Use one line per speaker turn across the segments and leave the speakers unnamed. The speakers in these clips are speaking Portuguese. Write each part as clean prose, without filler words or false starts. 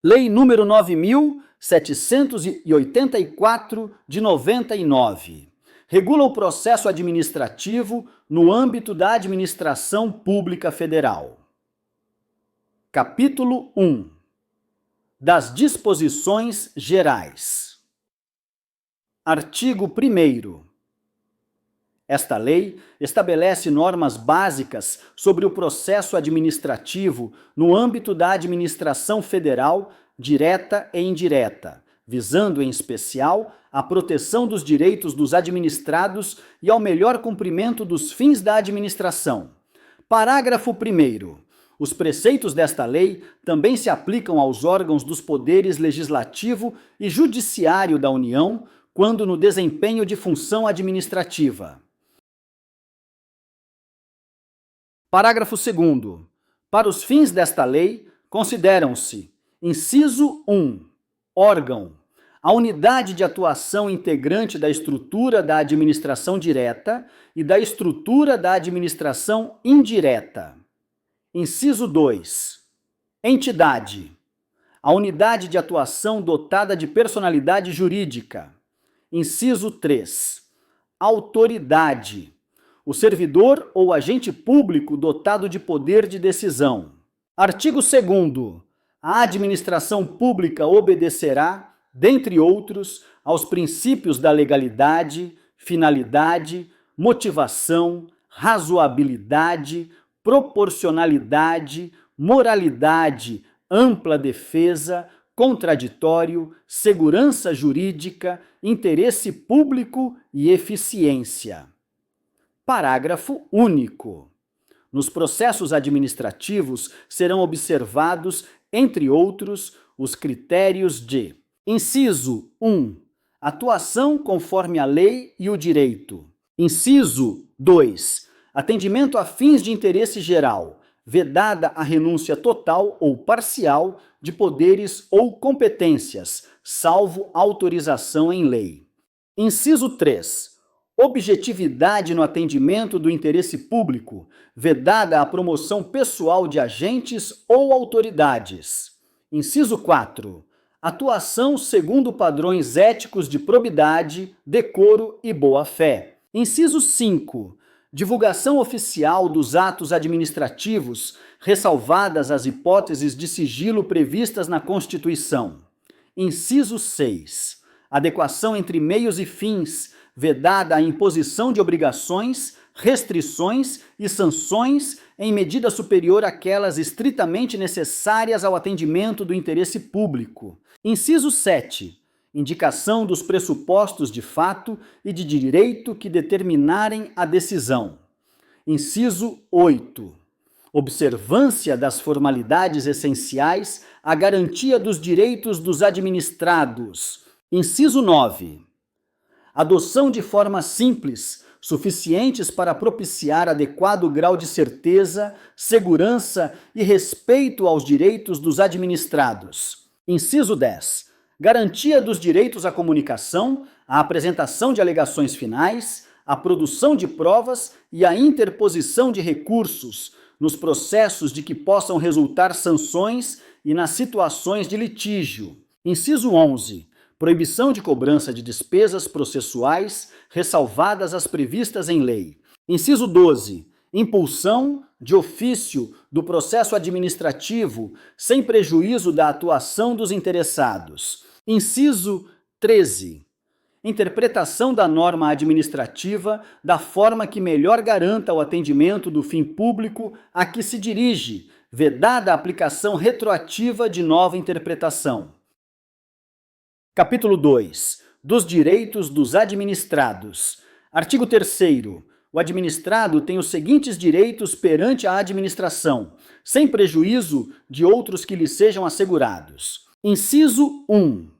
Lei número 9.784 de 99. Regula o processo administrativo no âmbito da Administração Pública Federal. Capítulo 1. Das disposições gerais. Artigo 1º. Esta lei estabelece normas básicas sobre o processo administrativo no âmbito da administração federal, direta e indireta, visando em especial a proteção dos direitos dos administrados e ao melhor cumprimento dos fins da administração. Parágrafo 1º. Os preceitos desta lei também se aplicam aos órgãos dos poderes legislativo e judiciário da União, quando no desempenho de função administrativa. Parágrafo 2º. Para os fins desta lei, consideram-se: inciso 1. Órgão: a unidade de atuação integrante da estrutura da administração direta e da estrutura da administração indireta. Inciso 2. Entidade: a unidade de atuação dotada de personalidade jurídica. Inciso 3. Autoridade: o servidor ou agente público dotado de poder de decisão. Artigo 2º. A administração pública obedecerá, dentre outros, aos princípios da legalidade, finalidade, motivação, razoabilidade, proporcionalidade, moralidade, ampla defesa, contraditório, segurança jurídica, interesse público e eficiência. Parágrafo único. Nos processos administrativos serão observados, entre outros, os critérios de: inciso 1. Atuação conforme a lei e o direito. Inciso 2. Atendimento a fins de interesse geral, vedada a renúncia total ou parcial de poderes ou competências, salvo autorização em lei. Inciso 3. Objetividade no atendimento do interesse público, vedada a promoção pessoal de agentes ou autoridades. Inciso 4. Atuação segundo padrões éticos de probidade, decoro e boa-fé. Inciso 5. Divulgação oficial dos atos administrativos, ressalvadas as hipóteses de sigilo previstas na Constituição. Inciso 6. Adequação entre meios e fins, vedada a imposição de obrigações, restrições e sanções em medida superior àquelas estritamente necessárias ao atendimento do interesse público. Inciso 7. Indicação dos pressupostos de fato e de direito que determinarem a decisão. Inciso 8. Observância das formalidades essenciais à garantia dos direitos dos administrados. Inciso 9. Adoção de formas simples, suficientes para propiciar adequado grau de certeza, segurança e respeito aos direitos dos administrados. Inciso 10. Garantia dos direitos à comunicação, à apresentação de alegações finais, à produção de provas e à interposição de recursos, nos processos de que possam resultar sanções e nas situações de litígio. Inciso 11. Proibição de cobrança de despesas processuais, ressalvadas as previstas em lei. Inciso 12. Impulsão, de ofício, do processo administrativo, sem prejuízo da atuação dos interessados. Inciso 13. Interpretação da norma administrativa da forma que melhor garanta o atendimento do fim público a que se dirige, vedada a aplicação retroativa de nova interpretação. Capítulo 2. Dos direitos dos administrados. Artigo 3º. O administrado tem os seguintes direitos perante a administração, sem prejuízo de outros que lhe sejam assegurados. Inciso 1.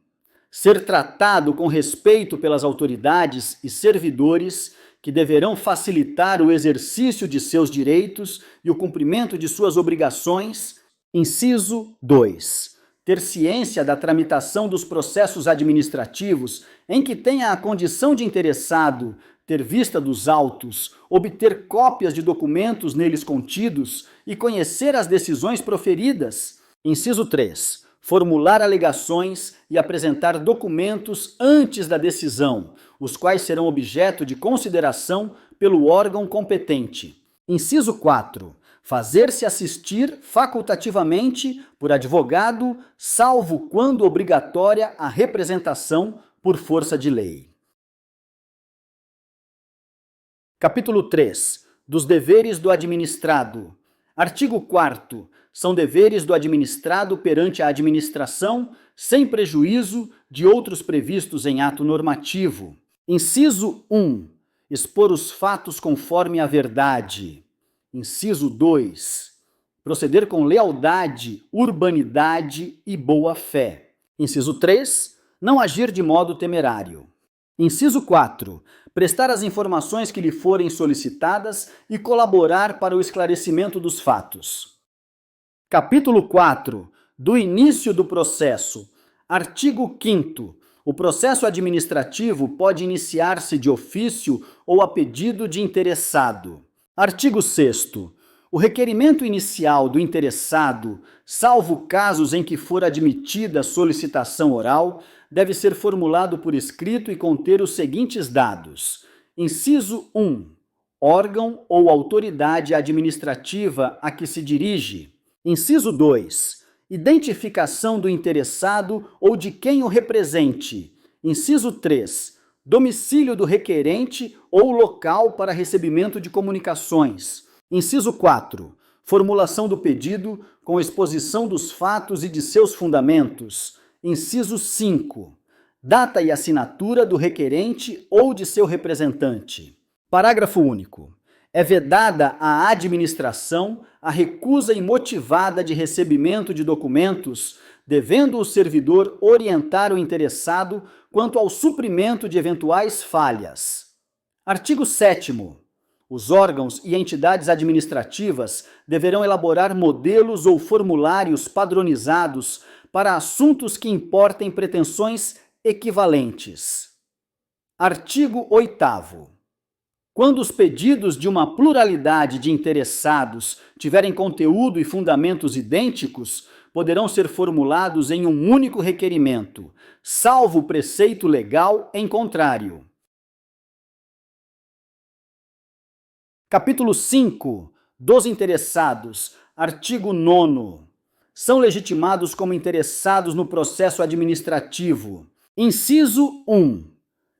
Ser tratado com respeito pelas autoridades e servidores que deverão facilitar o exercício de seus direitos e o cumprimento de suas obrigações. Inciso 2. Ter ciência da tramitação dos processos administrativos em que tenha a condição de interessado, ter vista dos autos, obter cópias de documentos neles contidos e conhecer as decisões proferidas. Inciso 3. formular alegações e apresentar documentos antes da decisão, os quais serão objeto de consideração pelo órgão competente. Inciso 4. Fazer-se assistir facultativamente por advogado, salvo quando obrigatória a representação por força de lei. Capítulo 3. Dos deveres do administrado. Artigo 4º. São deveres do administrado perante a administração, sem prejuízo de outros previstos em ato normativo. Inciso 1. Expor os fatos conforme a verdade. Inciso 2. Proceder com lealdade, urbanidade e boa-fé. Inciso 3. Não agir de modo temerário. Inciso 4. Prestar as informações que lhe forem solicitadas e colaborar para o esclarecimento dos fatos. Capítulo 4. Do início do processo. Artigo 5º. O processo administrativo pode iniciar-se de ofício ou a pedido de interessado. Artigo 6º. O requerimento inicial do interessado, salvo casos em que for admitida solicitação oral, deve ser formulado por escrito e conter os seguintes dados. Inciso 1. Órgão ou autoridade administrativa a que se dirige. Inciso 2. Identificação do interessado ou de quem o represente. Inciso 3. Domicílio do requerente ou local para recebimento de comunicações. Inciso 4. Formulação do pedido com exposição dos fatos e de seus fundamentos. Inciso 5. Data e assinatura do requerente ou de seu representante. Parágrafo único. É vedada à administração a recusa imotivada de recebimento de documentos, devendo o servidor orientar o interessado quanto ao suprimento de eventuais falhas. Artigo 7º. Os órgãos e entidades administrativas deverão elaborar modelos ou formulários padronizados para assuntos que importem pretensões equivalentes. Artigo 8º. Quando os pedidos de uma pluralidade de interessados tiverem conteúdo e fundamentos idênticos, poderão ser formulados em um único requerimento, salvo preceito legal em contrário. Capítulo 5. Dos interessados. Artigo 9º. São legitimados como interessados no processo administrativo. Inciso 1.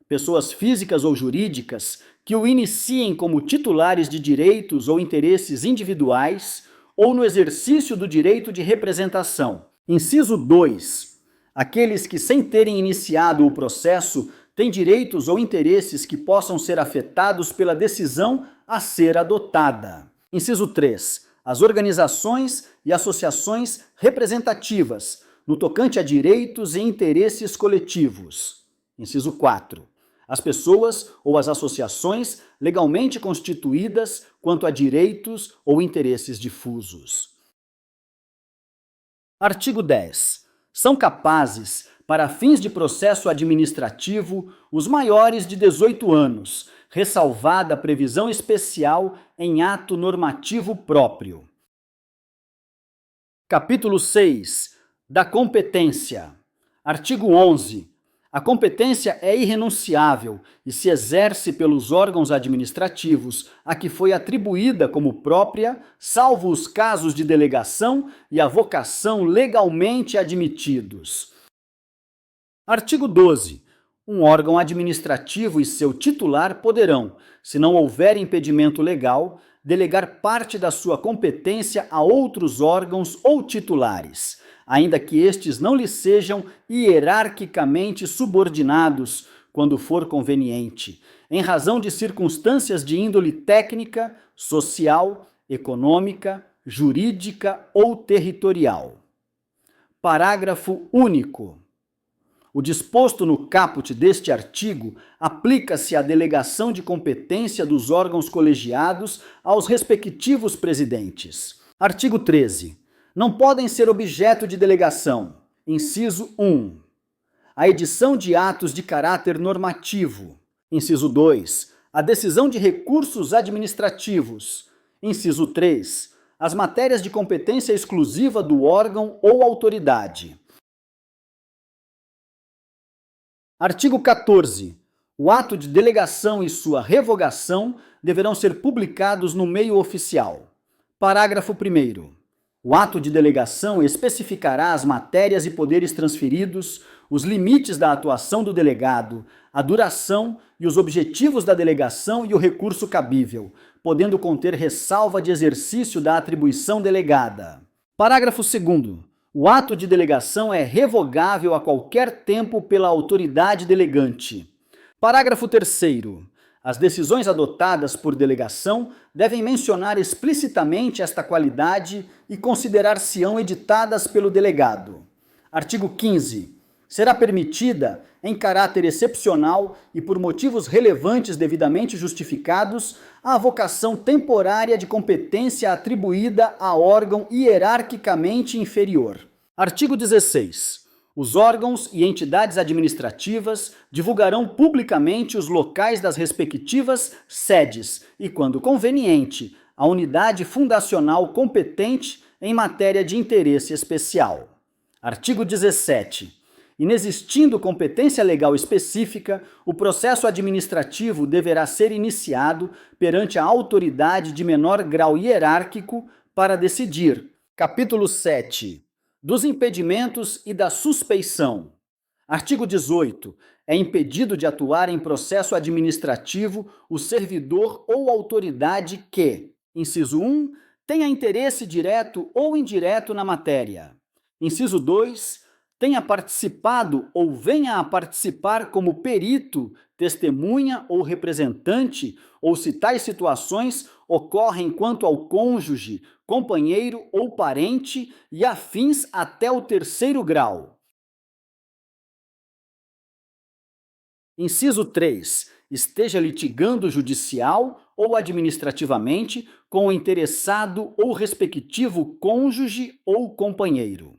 Pessoas físicas ou jurídicas que o iniciem como titulares de direitos ou interesses individuais ou no exercício do direito de representação. Inciso 2. Aqueles que, sem terem iniciado o processo, têm direitos ou interesses que possam ser afetados pela decisão a ser adotada. Inciso 3. As organizações e associações representativas, no tocante a direitos e interesses coletivos. Inciso 4. As pessoas ou as associações legalmente constituídas quanto a direitos ou interesses difusos. Artigo 10. São capazes, para fins de processo administrativo, os maiores de 18 anos, ressalvada a previsão especial em ato normativo próprio. Capítulo 6. Da competência. Artigo 11. A competência é irrenunciável e se exerce pelos órgãos administrativos a que foi atribuída como própria, salvo os casos de delegação e avocação legalmente admitidos. Artigo 12. Um órgão administrativo e seu titular poderão, se não houver impedimento legal, delegar parte da sua competência a outros órgãos ou titulares, ainda que estes não lhe sejam hierarquicamente subordinados, quando for conveniente, em razão de circunstâncias de índole técnica, social, econômica, jurídica ou territorial. Parágrafo único. O disposto no caput deste artigo aplica-se à delegação de competência dos órgãos colegiados aos respectivos presidentes. Artigo 13. Não podem ser objeto de delegação. Inciso 1. A edição de atos de caráter normativo. Inciso 2. A decisão de recursos administrativos. Inciso 3. As matérias de competência exclusiva do órgão ou autoridade. Artigo 14. O ato de delegação e sua revogação deverão ser publicados no meio oficial. Parágrafo 1º. O ato de delegação especificará as matérias e poderes transferidos, os limites da atuação do delegado, a duração e os objetivos da delegação e o recurso cabível, podendo conter ressalva de exercício da atribuição delegada. Parágrafo 2º. O ato de delegação é revogável a qualquer tempo pela autoridade delegante. Parágrafo 3º. As decisões adotadas por delegação devem mencionar explicitamente esta qualidade e considerar-se-ão editadas pelo delegado. Artigo 15. Será permitida, em caráter excepcional e por motivos relevantes devidamente justificados, a avocação temporária de competência atribuída a órgão hierarquicamente inferior. Artigo 16. Os órgãos e entidades administrativas divulgarão publicamente os locais das respectivas sedes e, quando conveniente, a unidade fundacional competente em matéria de interesse especial. Artigo 17. Inexistindo competência legal específica, o processo administrativo deverá ser iniciado perante a autoridade de menor grau hierárquico para decidir. Capítulo 7. Dos impedimentos e da suspeição. Artigo 18. É impedido de atuar em processo administrativo o servidor ou autoridade que, inciso 1, tenha interesse direto ou indireto na matéria. Inciso 2, tenha participado ou venha a participar como perito, testemunha ou representante, ou se tais situações ocorrem quanto ao cônjuge, companheiro ou parente e afins até o 3º grau. Inciso 3. Esteja litigando judicial ou administrativamente com o interessado ou respectivo cônjuge ou companheiro.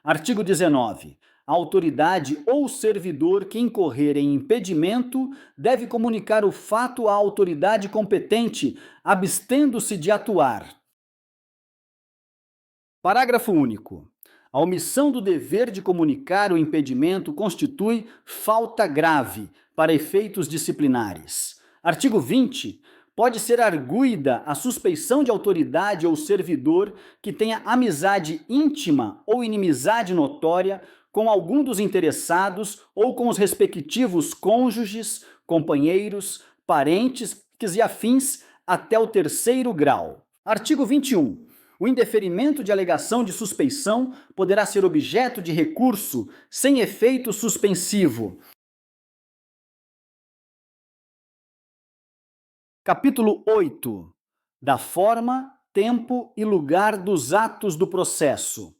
Artigo 19. A autoridade ou servidor que incorrer em impedimento deve comunicar o fato à autoridade competente, abstendo-se de atuar. Parágrafo único. A omissão do dever de comunicar o impedimento constitui falta grave para efeitos disciplinares. Artigo 20. Pode ser arguida a suspeição de autoridade ou servidor que tenha amizade íntima ou inimizade notória com algum dos interessados ou com os respectivos cônjuges, companheiros, parentes e afins até o 3º grau. Artigo 21. O indeferimento de alegação de suspeição poderá ser objeto de recurso sem efeito suspensivo. Capítulo 8. Da forma, tempo e lugar dos atos do processo.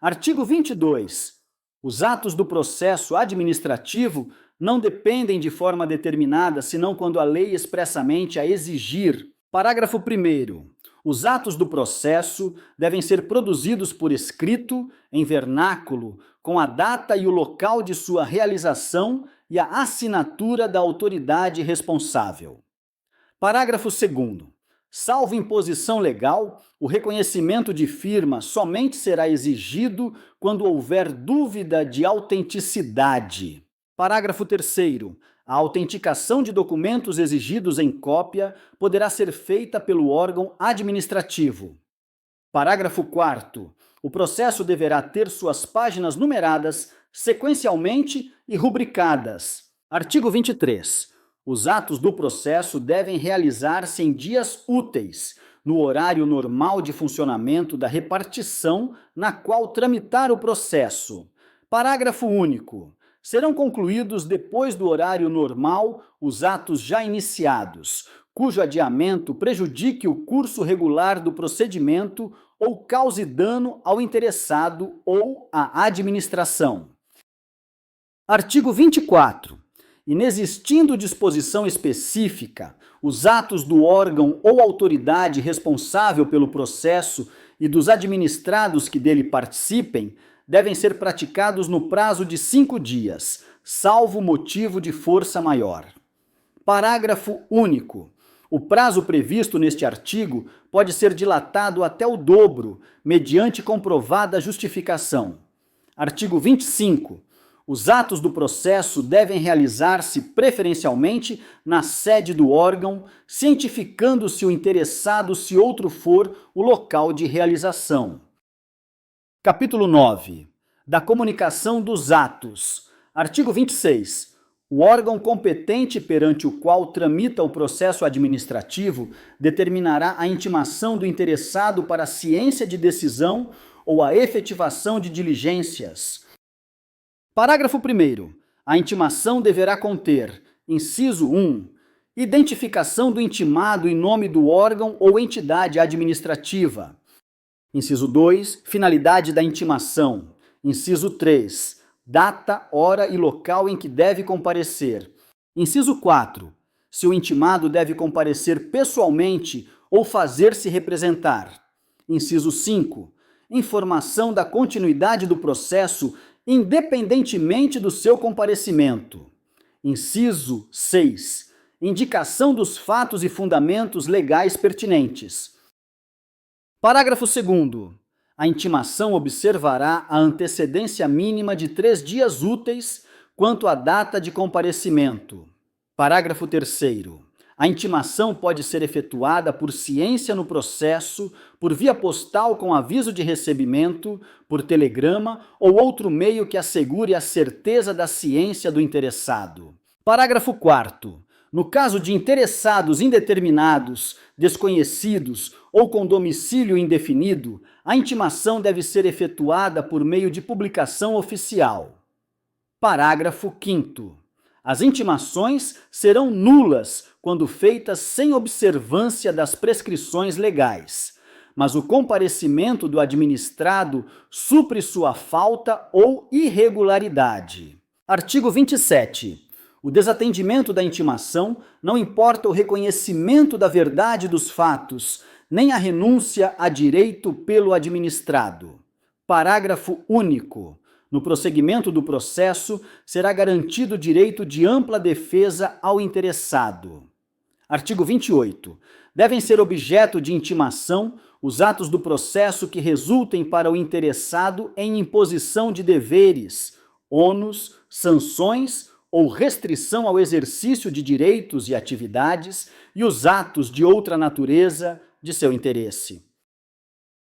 Artigo 22. Os atos do processo administrativo não dependem de forma determinada, senão quando a lei expressamente a exigir. Parágrafo 1º. Os atos do processo devem ser produzidos por escrito, em vernáculo, com a data e o local de sua realização e a assinatura da autoridade responsável. Parágrafo 2º. Salvo imposição legal, o reconhecimento de firma somente será exigido quando houver dúvida de autenticidade. Parágrafo 3º. A autenticação de documentos exigidos em cópia poderá ser feita pelo órgão administrativo. Parágrafo 4º. O processo deverá ter suas páginas numeradas sequencialmente e rubricadas. Artigo 23. Os atos do processo devem realizar-se em dias úteis, no horário normal de funcionamento da repartição na qual tramitar o processo. Parágrafo único. Serão concluídos depois do horário normal os atos já iniciados, cujo adiamento prejudique o curso regular do procedimento ou cause dano ao interessado ou à administração. Artigo 24. Inexistindo disposição específica, os atos do órgão ou autoridade responsável pelo processo e dos administrados que dele participem devem ser praticados no prazo de 5 dias, salvo motivo de força maior. Parágrafo único. O prazo previsto neste artigo pode ser dilatado até o dobro, mediante comprovada justificação. Artigo 25. Os atos do processo devem realizar-se preferencialmente na sede do órgão, cientificando-se o interessado se outro for o local de realização. Capítulo 9. Da comunicação dos atos. Artigo 26. O órgão competente perante o qual tramita o processo administrativo determinará a intimação do interessado para a ciência de decisão ou a efetivação de diligências. Parágrafo 1º. A intimação deverá conter, inciso 1, identificação do intimado em nome do órgão ou entidade administrativa. Inciso 2, finalidade da intimação. Inciso 3, data, hora e local em que deve comparecer. Inciso 4, se o intimado deve comparecer pessoalmente ou fazer-se representar. Inciso 5, informação da continuidade do processo independentemente do seu comparecimento. Inciso 6. Indicação dos fatos e fundamentos legais pertinentes. Parágrafo 2º. A intimação observará a antecedência mínima de 3 dias úteis quanto à data de comparecimento. Parágrafo 3º. A intimação pode ser efetuada por ciência no processo, por via postal com aviso de recebimento, por telegrama ou outro meio que assegure a certeza da ciência do interessado. Parágrafo 4º. No caso de interessados indeterminados, desconhecidos ou com domicílio indefinido, a intimação deve ser efetuada por meio de publicação oficial. Parágrafo 5º. As intimações serão nulas quando feitas sem observância das prescrições legais, mas o comparecimento do administrado supre sua falta ou irregularidade. Artigo 27. O desatendimento da intimação não importa o reconhecimento da verdade dos fatos, nem a renúncia a direito pelo administrado. Parágrafo único. No prosseguimento do processo, será garantido o direito de ampla defesa ao interessado. Artigo 28. Devem ser objeto de intimação os atos do processo que resultem para o interessado em imposição de deveres, ônus, sanções ou restrição ao exercício de direitos e atividades e os atos de outra natureza de seu interesse.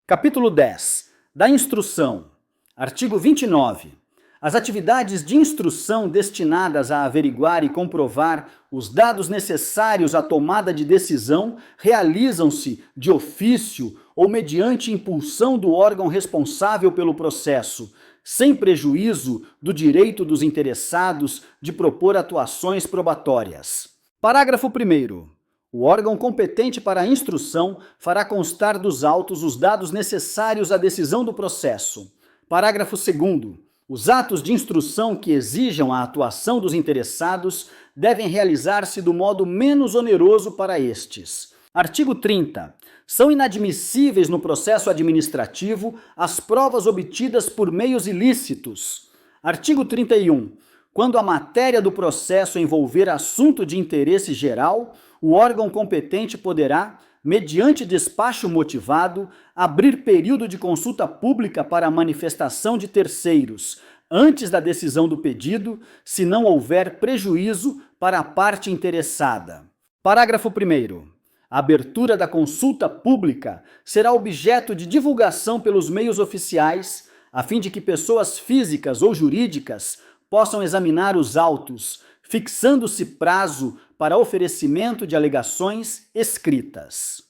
Capítulo 10. Da instrução. Artigo 29. As atividades de instrução destinadas a averiguar e comprovar os dados necessários à tomada de decisão realizam-se de ofício ou mediante impulsão do órgão responsável pelo processo, sem prejuízo do direito dos interessados de propor atuações probatórias. Parágrafo 1º. O órgão competente para a instrução fará constar dos autos os dados necessários à decisão do processo. Parágrafo 2º. Os atos de instrução que exijam a atuação dos interessados devem realizar-se do modo menos oneroso para estes. Artigo 30. São inadmissíveis no processo administrativo as provas obtidas por meios ilícitos. Artigo 31. Quando a matéria do processo envolver assunto de interesse geral, o órgão competente poderá, mediante despacho motivado, abrir período de consulta pública para a manifestação de terceiros, antes da decisão do pedido, se não houver prejuízo para a parte interessada. Parágrafo 1º. A abertura da consulta pública será objeto de divulgação pelos meios oficiais, a fim de que pessoas físicas ou jurídicas possam examinar os autos, fixando-se prazo para oferecimento de alegações escritas.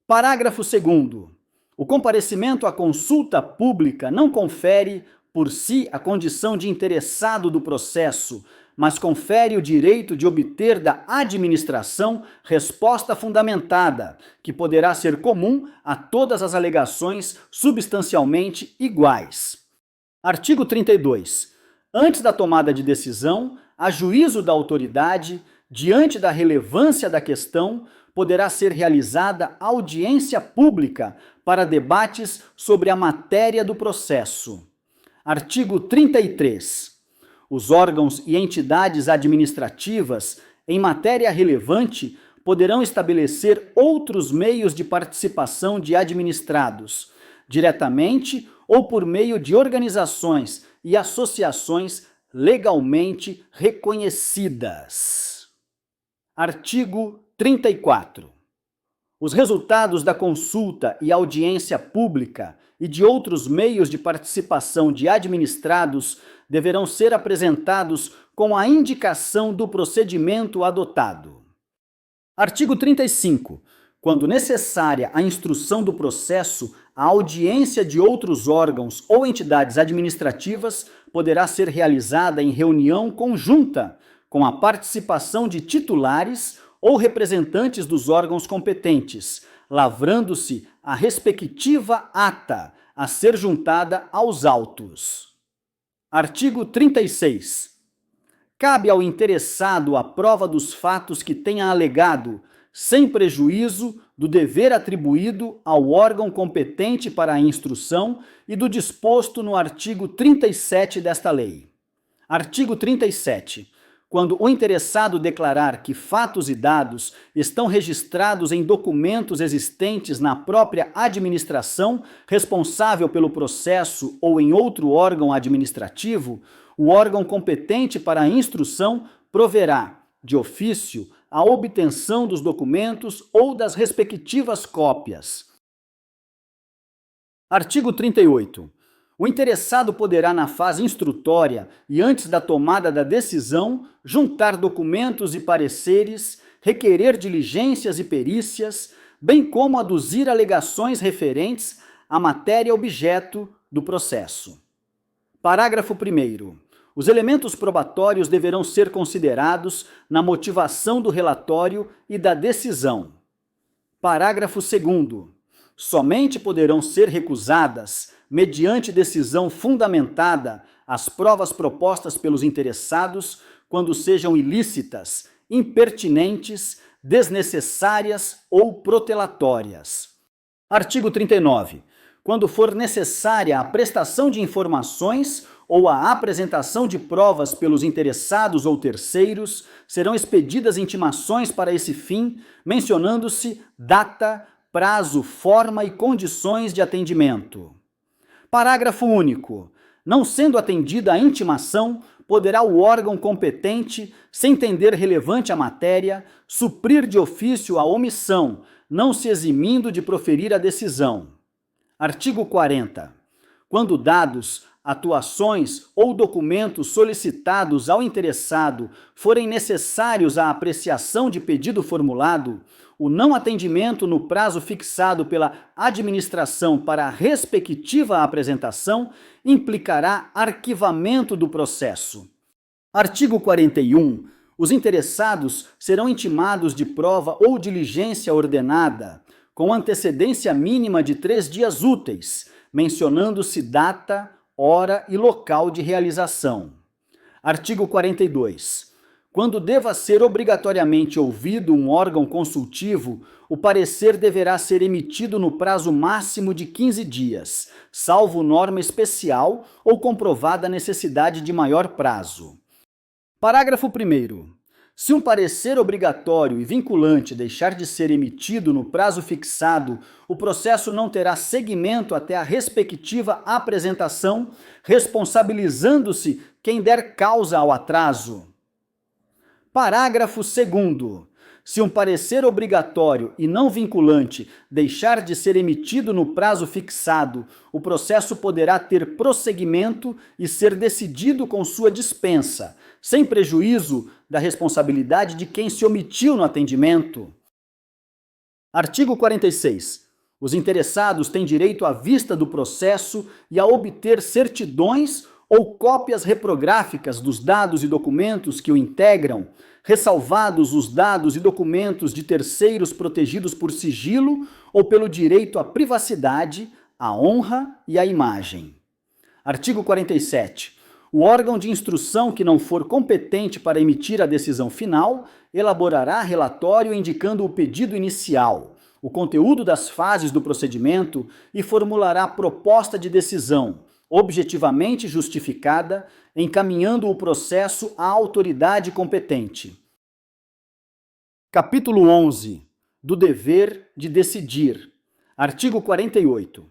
Parágrafo 2º. O comparecimento à consulta pública não confere, por si, a condição de interessado do processo, mas confere o direito de obter da administração resposta fundamentada, que poderá ser comum a todas as alegações substancialmente iguais. Artigo 32. Antes da tomada de decisão, a juízo da autoridade, diante da relevância da questão, poderá ser realizada audiência pública para debates sobre a matéria do processo. Artigo 33. Os órgãos e entidades administrativas, em matéria relevante, poderão estabelecer outros meios de participação de administrados, diretamente ou por meio de organizações e associações legalmente reconhecidas. Artigo 34. Os resultados da consulta e audiência pública e de outros meios de participação de administrados deverão ser apresentados com a indicação do procedimento adotado. Artigo 35. Quando necessária a instrução do processo, a audiência de outros órgãos ou entidades administrativas poderá ser realizada em reunião conjunta, com a participação de titulares ou representantes dos órgãos competentes, lavrando-se a respectiva ata a ser juntada aos autos. Artigo 36. Cabe ao interessado a prova dos fatos que tenha alegado, sem prejuízo do dever atribuído ao órgão competente para a instrução e do disposto no artigo 37 desta lei. Artigo 37. Quando o interessado declarar que fatos e dados estão registrados em documentos existentes na própria administração responsável pelo processo ou em outro órgão administrativo, o órgão competente para a instrução proverá, de ofício, a obtenção dos documentos ou das respectivas cópias. Artigo 38. O interessado poderá, na fase instrutória e antes da tomada da decisão, juntar documentos e pareceres, requerer diligências e perícias, bem como aduzir alegações referentes à matéria objeto do processo. Parágrafo 1º. Os elementos probatórios deverão ser considerados na motivação do relatório e da decisão. Parágrafo 2º. Somente poderão ser recusadas, mediante decisão fundamentada, as provas propostas pelos interessados quando sejam ilícitas, impertinentes, desnecessárias ou protelatórias. Artigo 39. Quando for necessária a prestação de informações ou a apresentação de provas pelos interessados ou terceiros, serão expedidas intimações para esse fim, mencionando-se data, prazo, forma e condições de atendimento. Parágrafo único. Não sendo atendida a intimação, poderá o órgão competente, sem entender relevante a matéria, suprir de ofício a omissão, não se eximindo de proferir a decisão. Artigo 40. Quando dados, atuações ou documentos solicitados ao interessado forem necessários à apreciação de pedido formulado, o não atendimento no prazo fixado pela administração para a respectiva apresentação implicará arquivamento do processo. Artigo 41. Os interessados serão intimados de prova ou diligência ordenada, com antecedência mínima de 3 dias úteis, mencionando-se data, hora e local de realização. Artigo 42. Quando deva ser obrigatoriamente ouvido um órgão consultivo, o parecer deverá ser emitido no prazo máximo de 15 dias, salvo norma especial ou comprovada necessidade de maior prazo. Parágrafo 1º. Se um parecer obrigatório e vinculante deixar de ser emitido no prazo fixado, o processo não terá seguimento até a respectiva apresentação, responsabilizando-se quem der causa ao atraso. Parágrafo 2º. Se um parecer obrigatório e não vinculante deixar de ser emitido no prazo fixado, o processo poderá ter prosseguimento e ser decidido com sua dispensa, sem prejuízo da responsabilidade de quem se omitiu no atendimento. Artigo 46. Os interessados têm direito à vista do processo e a obter certidões ou cópias reprográficas dos dados e documentos que o integram, ressalvados os dados e documentos de terceiros protegidos por sigilo ou pelo direito à privacidade, à honra e à imagem. Artigo 47. O órgão de instrução que não for competente para emitir a decisão final elaborará relatório indicando o pedido inicial, o conteúdo das fases do procedimento e formulará proposta de decisão, objetivamente justificada, encaminhando o processo à autoridade competente. Capítulo 11. Do dever de decidir. Artigo 48.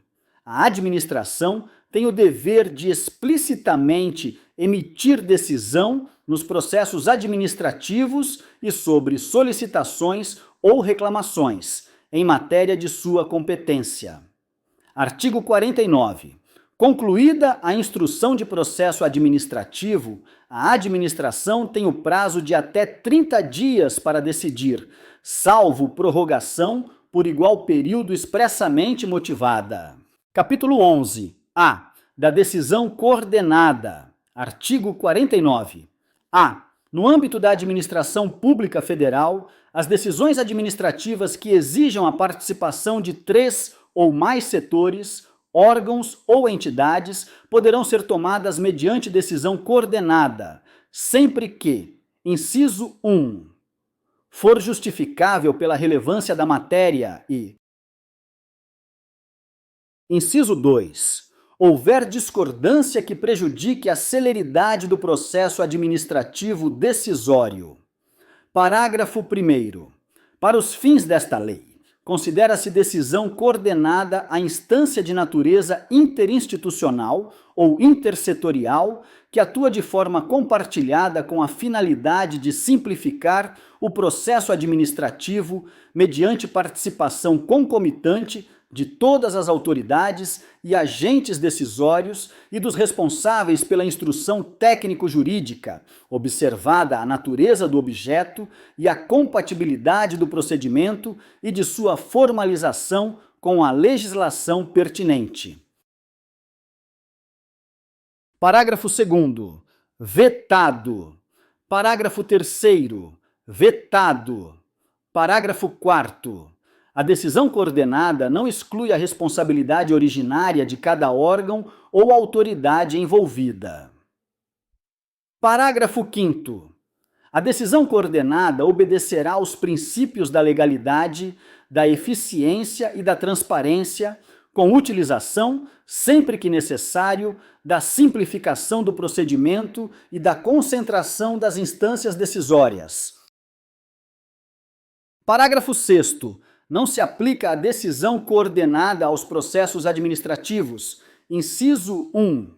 A administração tem o dever de explicitamente emitir decisão nos processos administrativos e sobre solicitações ou reclamações, em matéria de sua competência. Artigo 49. Concluída a instrução de processo administrativo, a administração tem o prazo de até 30 dias para decidir, salvo prorrogação por igual período expressamente motivada. Capítulo 11. A. Da decisão coordenada. Artigo 49. A. No âmbito da administração pública federal, as decisões administrativas que exijam a participação de 3 ou mais setores, órgãos ou entidades poderão ser tomadas mediante decisão coordenada, sempre que, inciso 1, for justificável pela relevância da matéria e, inciso 2, houver discordância que prejudique a celeridade do processo administrativo decisório. Parágrafo 1º. Para os fins desta lei, considera-se decisão coordenada a instância de natureza interinstitucional ou intersetorial que atua de forma compartilhada com a finalidade de simplificar o processo administrativo mediante participação concomitante de todas as autoridades e agentes decisórios e dos responsáveis pela instrução técnico-jurídica, observada a natureza do objeto e a compatibilidade do procedimento e de sua formalização com a legislação pertinente. Parágrafo 2º. Vetado. Parágrafo 3º. Vetado. Parágrafo 4º. A decisão coordenada não exclui a responsabilidade originária de cada órgão ou autoridade envolvida. Parágrafo 5º. A decisão coordenada obedecerá aos princípios da legalidade, da eficiência e da transparência, com utilização, sempre que necessário, da simplificação do procedimento e da concentração das instâncias decisórias. Parágrafo 6º. Não se aplica a decisão coordenada aos processos administrativos. Inciso 1.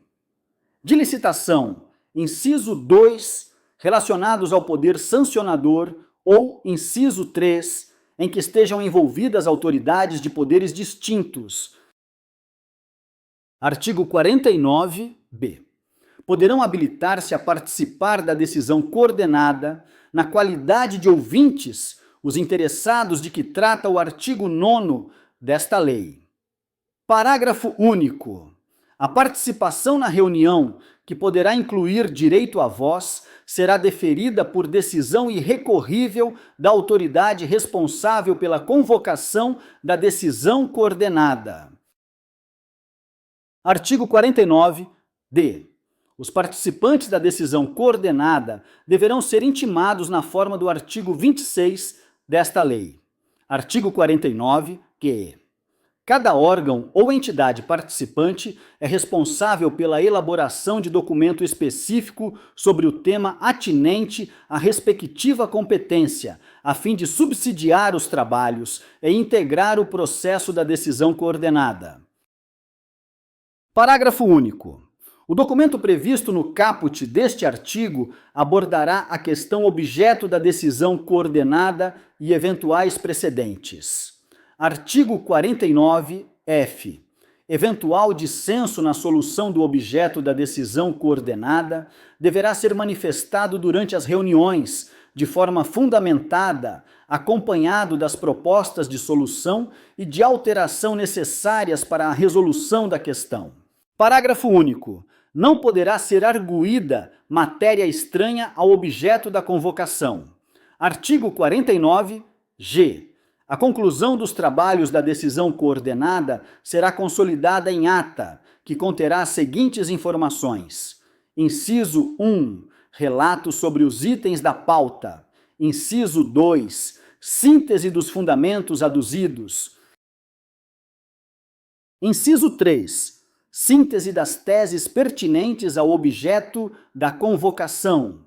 De licitação. Inciso 2. Relacionados ao poder sancionador. Ou, inciso 3. Em que estejam envolvidas autoridades de poderes distintos. Artigo 49b. Poderão habilitar-se a participar da decisão coordenada, na qualidade de ouvintes, os interessados de que trata o artigo 9º desta lei. Parágrafo único. A participação na reunião, que poderá incluir direito à voz, será deferida por decisão irrecorrível da autoridade responsável pela convocação da decisão coordenada. Artigo 49d. Os participantes da decisão coordenada deverão ser intimados na forma do artigo 26 desta lei. Artigo 49, que cada órgão ou entidade participante é responsável pela elaboração de documento específico sobre o tema atinente à respectiva competência, a fim de subsidiar os trabalhos e integrar o processo da decisão coordenada. Parágrafo único. O documento previsto no caput deste artigo abordará a questão objeto da decisão coordenada e eventuais precedentes. Artigo 49-F. Eventual dissenso na solução do objeto da decisão coordenada deverá ser manifestado durante as reuniões, de forma fundamentada, acompanhado das propostas de solução e de alteração necessárias para a resolução da questão. Parágrafo único. Não poderá ser arguída matéria estranha ao objeto da convocação. Artigo 49-G. A conclusão dos trabalhos da decisão coordenada será consolidada em ata, que conterá as seguintes informações. Inciso 1. Relato sobre os itens da pauta. Inciso 2. Síntese dos fundamentos aduzidos. Inciso 3. Síntese das teses pertinentes ao objeto da convocação.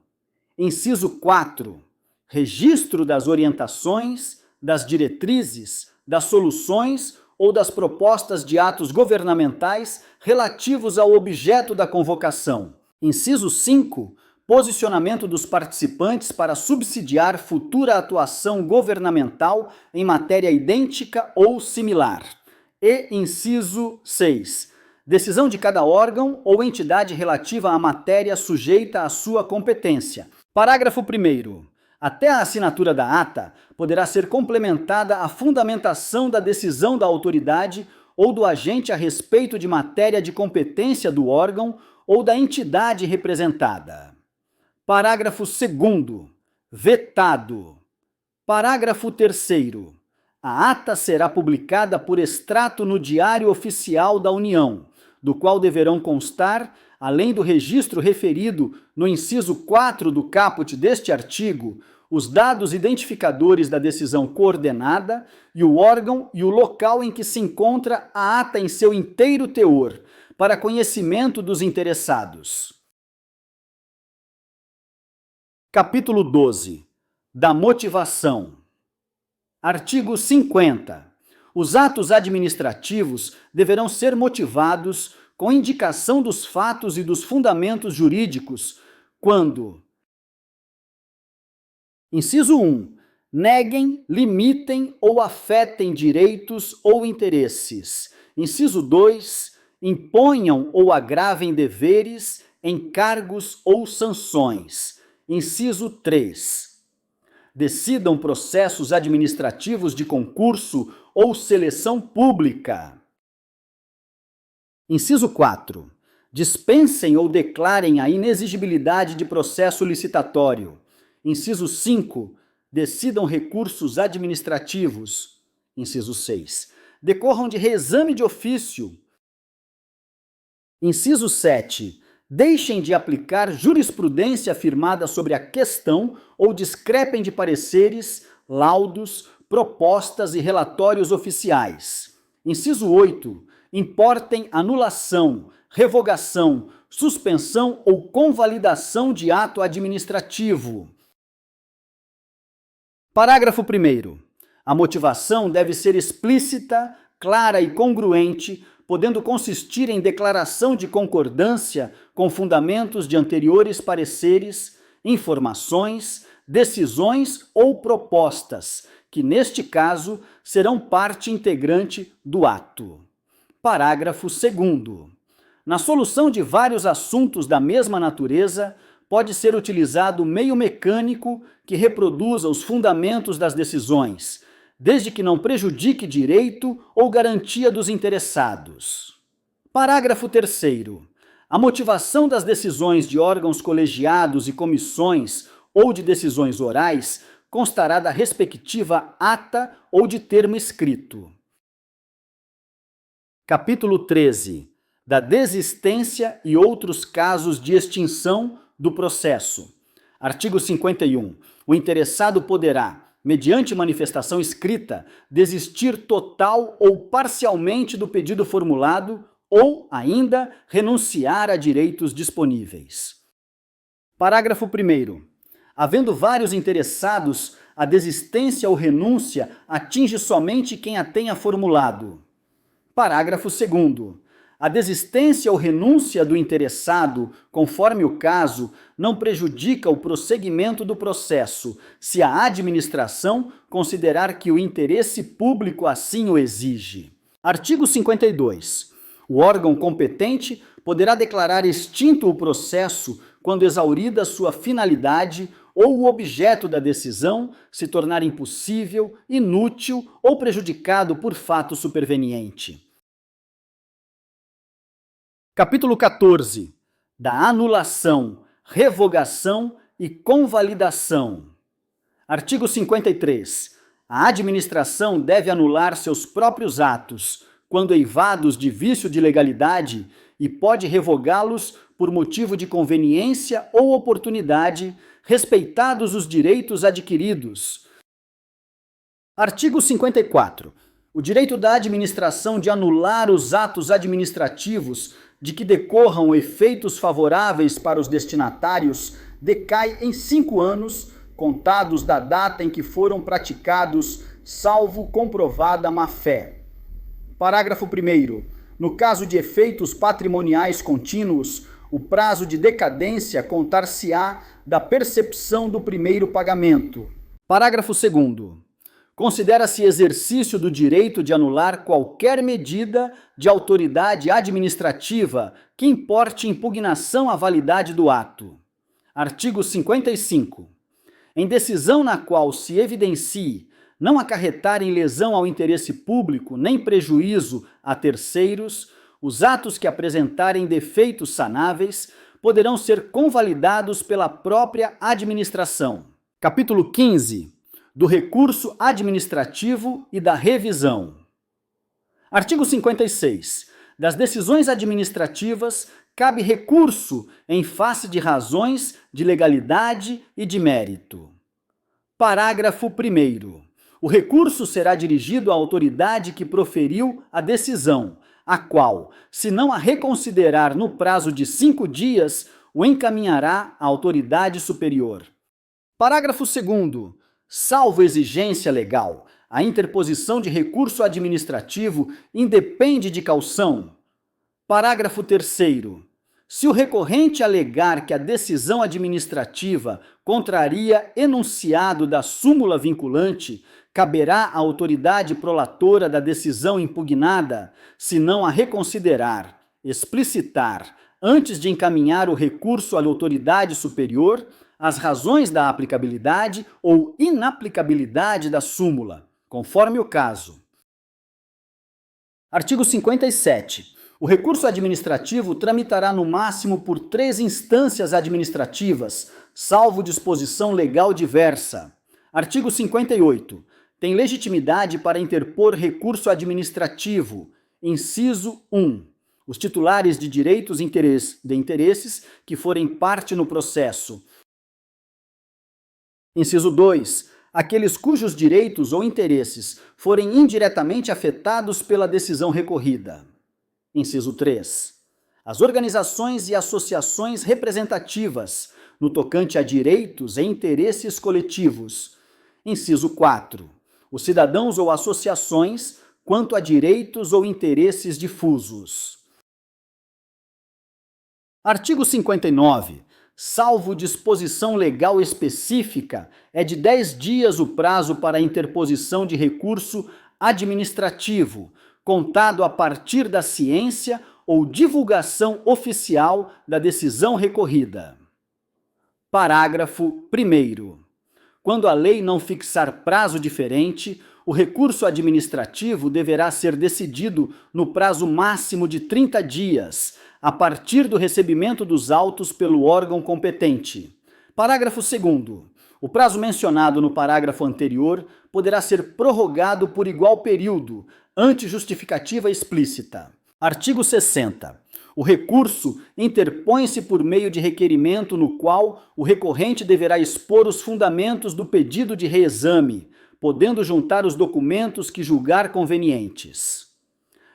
Inciso 4. Registro das orientações, das diretrizes, das soluções ou das propostas de atos governamentais relativos ao objeto da convocação. Inciso 5. Posicionamento dos participantes para subsidiar futura atuação governamental em matéria idêntica ou similar. E inciso 6. Decisão de cada órgão ou entidade relativa à matéria sujeita à sua competência. Parágrafo 1º. Até a assinatura da ata, poderá ser complementada a fundamentação da decisão da autoridade ou do agente a respeito de matéria de competência do órgão ou da entidade representada. Parágrafo 2º. Vetado. Parágrafo 3º. A ata será publicada por extrato no Diário Oficial da União, do qual deverão constar, além do registro referido no inciso 4 do caput deste artigo, os dados identificadores da decisão coordenada e o órgão e o local em que se encontra a ata em seu inteiro teor, para conhecimento dos interessados. Capítulo 12. Da motivação. Artigo 50. Os atos administrativos deverão ser motivados com indicação dos fatos e dos fundamentos jurídicos quando: Inciso 1. Neguem, limitem ou afetem direitos ou interesses. Inciso 2. Imponham ou agravem deveres, encargos ou sanções. Inciso 3. Decidam processos administrativos de concurso ou seleção pública. Inciso 4. Dispensem ou declarem a inexigibilidade de processo licitatório. Inciso 5. Decidam recursos administrativos. Inciso 6. Decorram de reexame de ofício. Inciso 7. Deixem de aplicar jurisprudência afirmada sobre a questão ou discrepem de pareceres, laudos, propostas e relatórios oficiais. Inciso 8. Importem anulação, revogação, suspensão ou convalidação de ato administrativo. Parágrafo 1º. A motivação deve ser explícita, clara e congruente, podendo consistir em declaração de concordância com fundamentos de anteriores pareceres, informações, decisões ou propostas, que neste caso serão parte integrante do ato. Parágrafo 2º. Na solução de vários assuntos da mesma natureza, pode ser utilizado meio mecânico que reproduza os fundamentos das decisões, desde que não prejudique direito ou garantia dos interessados. Parágrafo 3º. A motivação das decisões de órgãos colegiados e comissões ou de decisões orais constará da respectiva ata ou de termo escrito. Capítulo 13. Da desistência e outros casos de extinção do processo. Artigo 51. O interessado poderá, mediante manifestação escrita, desistir total ou parcialmente do pedido formulado ou, ainda, renunciar a direitos disponíveis. Parágrafo 1º. Havendo vários interessados, a desistência ou renúncia atinge somente quem a tenha formulado. Parágrafo 2º. A desistência ou renúncia do interessado, conforme o caso, não prejudica o prosseguimento do processo, se a administração considerar que o interesse público assim o exige. Artigo 52. O órgão competente poderá declarar extinto o processo quando exaurida sua finalidade ou o objeto da decisão se tornar impossível, inútil ou prejudicado por fato superveniente. Capítulo 14. Da anulação, revogação e convalidação. Artigo 53. A administração deve anular seus próprios atos, quando eivados de vício de legalidade, e pode revogá-los por motivo de conveniência ou oportunidade, respeitados os direitos adquiridos. Artigo 54. O direito da administração de anular os atos administrativos de que decorram efeitos favoráveis para os destinatários decai em 5 anos, contados da data em que foram praticados, salvo comprovada má-fé. Parágrafo 1º. No caso de efeitos patrimoniais contínuos, o prazo de decadência contar-se-á da percepção do primeiro pagamento. Parágrafo 2º. Considera-se exercício do direito de anular qualquer medida de autoridade administrativa que importe impugnação à validade do ato. Artigo 55. Em decisão na qual se evidencie não acarretarem lesão ao interesse público nem prejuízo a terceiros, os atos que apresentarem defeitos sanáveis poderão ser convalidados pela própria administração. Capítulo 15. Do recurso administrativo e da revisão. Artigo 56. Das decisões administrativas, cabe recurso em face de razões de legalidade e de mérito. Parágrafo 1º. O recurso será dirigido à autoridade que proferiu a decisão, a qual, se não a reconsiderar no prazo de 5 dias, o encaminhará à autoridade superior. Parágrafo 2º. Salvo exigência legal, a interposição de recurso administrativo independe de caução. Parágrafo 3º. Se o recorrente alegar que a decisão administrativa contraria enunciado da súmula vinculante, caberá à autoridade prolatora da decisão impugnada, se não a reconsiderar, explicitar, antes de encaminhar o recurso à autoridade superior, as razões da aplicabilidade ou inaplicabilidade da súmula, conforme o caso. Artigo 57. O recurso administrativo tramitará no máximo por 3 instâncias administrativas, salvo disposição legal diversa. Artigo 58. Tem legitimidade para interpor recurso administrativo. Inciso 1. Os titulares de direitos de interesses que forem parte no processo. Inciso 2. Aqueles cujos direitos ou interesses forem indiretamente afetados pela decisão recorrida. Inciso 3. As organizações e associações representativas, no tocante a direitos e interesses coletivos. Inciso 4. Os cidadãos ou associações, quanto a direitos ou interesses difusos. Artigo 59. Salvo disposição legal específica, é de 10 dias o prazo para a interposição de recurso administrativo, contado a partir da ciência ou divulgação oficial da decisão recorrida. Parágrafo 1º. Quando a lei não fixar prazo diferente, o recurso administrativo deverá ser decidido no prazo máximo de 30 dias, a partir do recebimento dos autos pelo órgão competente. Parágrafo 2º. O prazo mencionado no parágrafo anterior poderá ser prorrogado por igual período, ante justificativa explícita. Artigo 60. O recurso interpõe-se por meio de requerimento no qual o recorrente deverá expor os fundamentos do pedido de reexame, podendo juntar os documentos que julgar convenientes.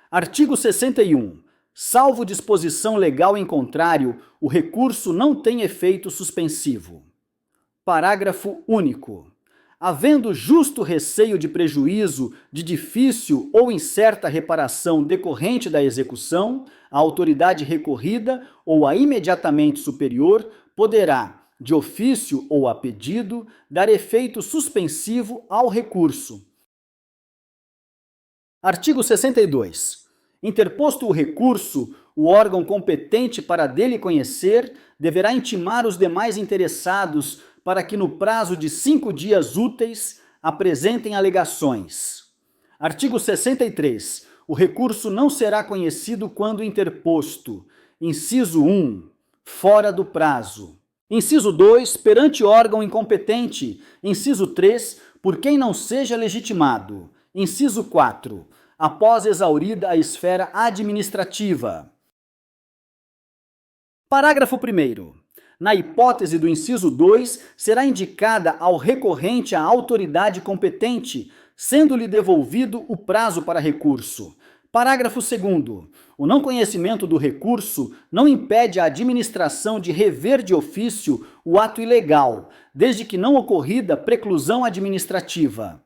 Artigo 61. Salvo disposição legal em contrário, o recurso não tem efeito suspensivo. Parágrafo único. Havendo justo receio de prejuízo, de difícil ou incerta reparação decorrente da execução, a autoridade recorrida ou a imediatamente superior poderá, de ofício ou a pedido, dar efeito suspensivo ao recurso. Artigo 62. Interposto o recurso, o órgão competente para dele conhecer deverá intimar os demais interessados para que no prazo de 5 dias úteis apresentem alegações. Artigo 63. O recurso não será conhecido quando interposto. Inciso 1. Fora do prazo. Inciso 2. Perante órgão incompetente. Inciso 3. Por quem não seja legitimado. Inciso 4. Após exaurida a esfera administrativa. Parágrafo 1º. Na hipótese do inciso 2, será indicada ao recorrente a autoridade competente, sendo-lhe devolvido o prazo para recurso. Parágrafo 2º. O não conhecimento do recurso não impede a administração de rever de ofício o ato ilegal, desde que não ocorrida preclusão administrativa.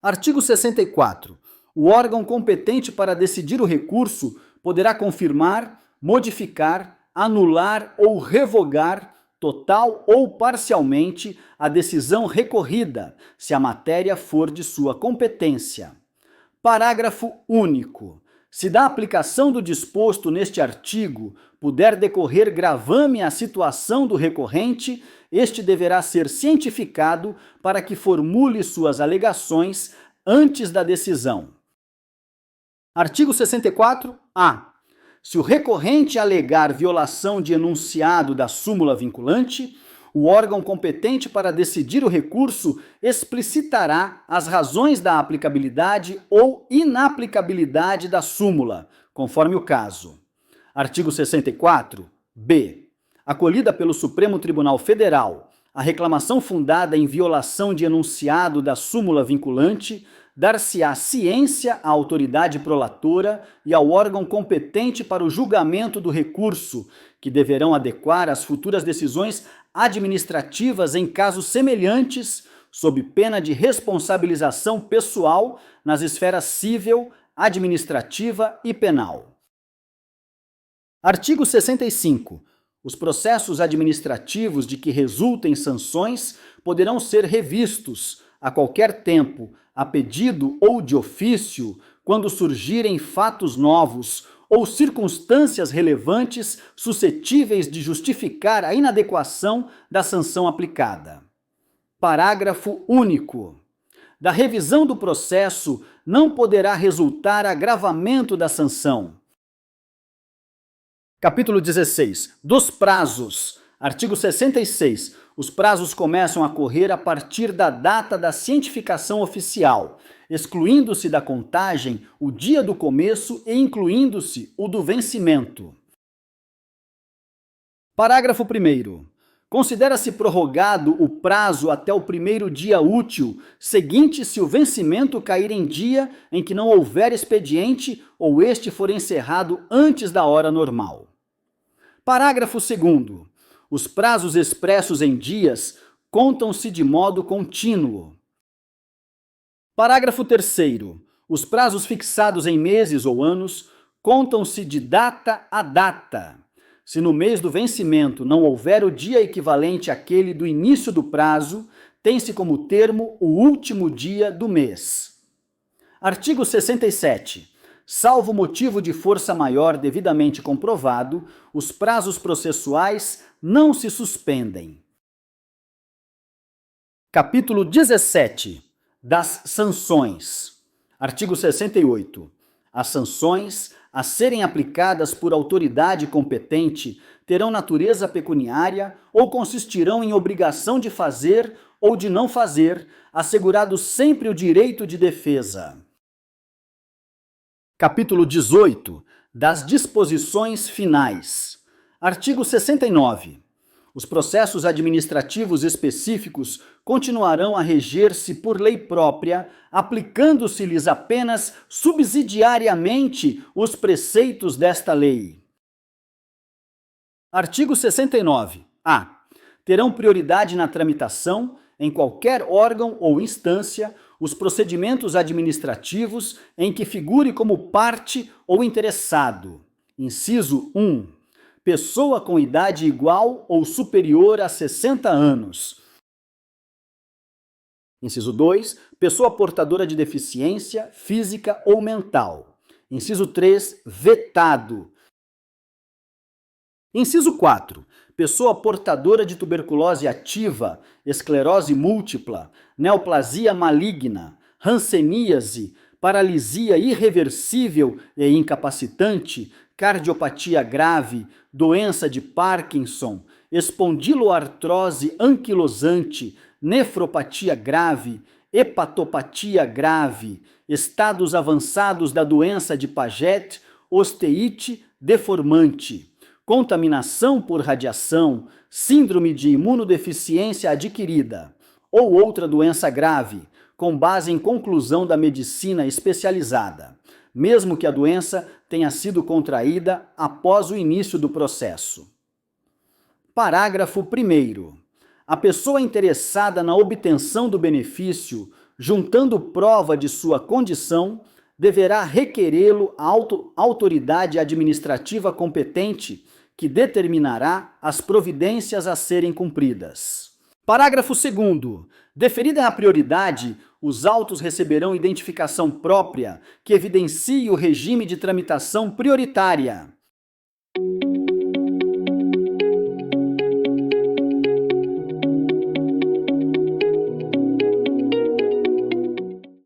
Artigo 64. O órgão competente para decidir o recurso poderá confirmar, modificar, anular ou revogar, total ou parcialmente, a decisão recorrida, se a matéria for de sua competência. Parágrafo único. Se da aplicação do disposto neste artigo puder decorrer gravame à situação do recorrente, este deverá ser cientificado para que formule suas alegações antes da decisão. Artigo 64-A. Se o recorrente alegar violação de enunciado da súmula vinculante, o órgão competente para decidir o recurso explicitará as razões da aplicabilidade ou inaplicabilidade da súmula, conforme o caso. Artigo 64-B. Acolhida pelo Supremo Tribunal Federal, a reclamação fundada em violação de enunciado da súmula vinculante, dar-se-á ciência à autoridade prolatora e ao órgão competente para o julgamento do recurso, que deverão adequar as futuras decisões administrativas em casos semelhantes, sob pena de responsabilização pessoal nas esferas civil, administrativa e penal. Artigo 65. Os processos administrativos de que resultem sanções poderão ser revistos, a qualquer tempo, a pedido ou de ofício, quando surgirem fatos novos ou circunstâncias relevantes suscetíveis de justificar a inadequação da sanção aplicada. Parágrafo único. Da revisão do processo não poderá resultar agravamento da sanção. Capítulo 16. Dos prazos. Artigo 66. Os prazos começam a correr a partir da data da cientificação oficial, excluindo-se da contagem o dia do começo e incluindo-se o do vencimento. Parágrafo 1º. Considera-se prorrogado o prazo até o primeiro dia útil seguinte se o vencimento cair em dia em que não houver expediente ou este for encerrado antes da hora normal. Parágrafo 2º. Os prazos expressos em dias contam-se de modo contínuo. Parágrafo 3º. Os prazos fixados em meses ou anos contam-se de data a data. Se no mês do vencimento não houver o dia equivalente àquele do início do prazo, tem-se como termo o último dia do mês. Artigo 67. Salvo motivo de força maior devidamente comprovado, os prazos processuais não se suspendem. Capítulo 17. Das sanções. Artigo 68. As sanções, a serem aplicadas por autoridade competente, terão natureza pecuniária ou consistirão em obrigação de fazer ou de não fazer, assegurado sempre o direito de defesa. Capítulo 18. Das disposições finais. Artigo 69. Os processos administrativos específicos continuarão a reger-se por lei própria, aplicando-se-lhes apenas subsidiariamente os preceitos desta lei. Artigo 69-A. Terão prioridade na tramitação, em qualquer órgão ou instância, os procedimentos administrativos em que figure como parte ou interessado. Inciso 1. Pessoa com idade igual ou superior a 60 anos. Inciso 2. Pessoa portadora de deficiência física ou mental. Inciso 3. Vetado. Inciso 4. Pessoa portadora de tuberculose ativa, esclerose múltipla, neoplasia maligna, hanseníase, paralisia irreversível e incapacitante, cardiopatia grave, doença de Parkinson, espondiloartrose anquilosante, nefropatia grave, hepatopatia grave, estados avançados da doença de Paget, osteite deformante, contaminação por radiação, síndrome de imunodeficiência adquirida ou outra doença grave, com base em conclusão da medicina especializada, mesmo que a doença tenha sido contraída após o início do processo. Parágrafo 1º. A pessoa interessada na obtenção do benefício, juntando prova de sua condição, deverá requerê-lo a autoridade administrativa competente que determinará as providências a serem cumpridas. Parágrafo 2º. Deferida a prioridade, os autos receberão identificação própria que evidencie o regime de tramitação prioritária.